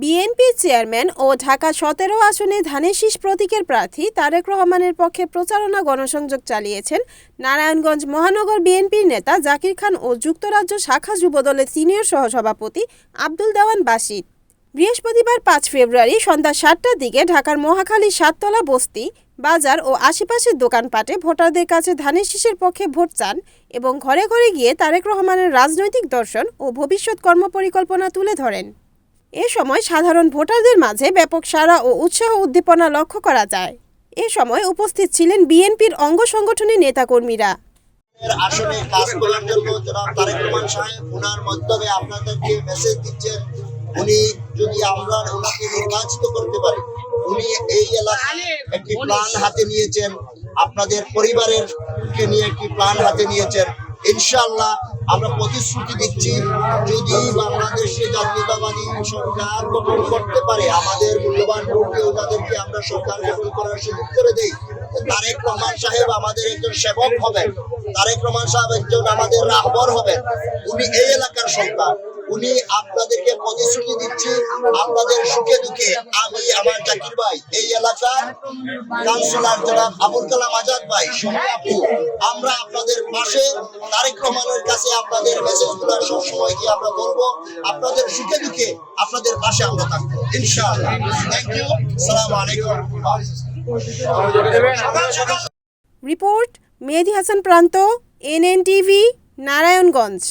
BNP chairman ও ঢাকা ১৭ আসনে ধানের শীষ প্রতীকের প্রার্থী তারেক রহমানের পক্ষে প্রচারণা গণসংযোগ চালিয়েছেন নারায়ণগঞ্জ মহানগর বিএনপির নেতা জাকির খান ও যুক্তরাজ্য শাখা যুবদলের সিনিয়র সহসভাপতি আব্দুল দেওয়ান বাসিত। বৃহস্পতিবার ৫ ফেব্রুয়ারি সন্ধ্যা ৭টার দিকে ঢাকার মহাখালীর সাততলা বস্তি বাজার ও আশেপাশের দোকানপাটে ভোটারদের কাছে ধানের শীষের পক্ষে ভোট চান এবং ঘরে ঘরে গিয়ে তারেক রহমানের রাজনৈতিক দর্শন ও ভবিষ্যৎ কর্মপরিকল্পনা তুলে ধরেন। এ সময় সাধারণ ভোটারদের মাঝে ব্যাপক সাড়া ও উৎসাহ উদ্দীপনা লক্ষ্য করা যায়। এ সময় উপস্থিত ছিলেন বিএনপির অঙ্গ সংগঠনের নেতাকর্মীরা। আসলে কাজ করার জন্য জনাব তারেক রহমান সাহেব ওনার মাধ্যমে আপনাদেরকে মেসেজ দিচ্ছেন, উনি যদি আমরা ওনাকে নির্বাচিত করতে পারি, উনি এই এলাকায় একটি প্ল্যান হাতে নিয়েছেন, আপনাদের পরিবারের কে নিয়ে একটি প্ল্যান হাতে নিয়েছেন। ইনশাআল্লাহ আমরা প্রতিশ্রুতি দিচ্ছি, যদি বাংলাদেশে জাতীয়তাবাদী সরকার গঠন করতে পারে, আমাদের মূল্যবান ভোটকেও তাদেরকে আমরা সরকার গঠন করার সুযোগ করে দেই, তারেক রহমান সাহেব আমাদের একজন সেবক হবেন, তারেক রহমান সাহেব একজন আমাদের রাহবর হবেন। উনি এই এলাকার সন্তান, উনি আপনাদেরকে প্রতিশ্রুতি দিচ্ছি, আপনাদের সুখে দুঃখে আমি আমার জাকির ভাই, এই এলাকার কাউন্সিলর জনাব আবুল কালাম আজাদ ভাই, আপু, আমরা আপনাদের পাশে, তারেক রহমানের কাছে আপনাদের মেসেজগুলো সবসময় কি আমরা বলবো, আপনাদের সুখে দুঃখে আপনাদের পাশে আমরা থাকবো ইনশাআল্লাহ। থ্যাংক ইউ, আসসালামু আলাইকুম। রিপোর্ট মেহেদী হাসান প্রান্ত, NNTV, নারায়ণগঞ্জ।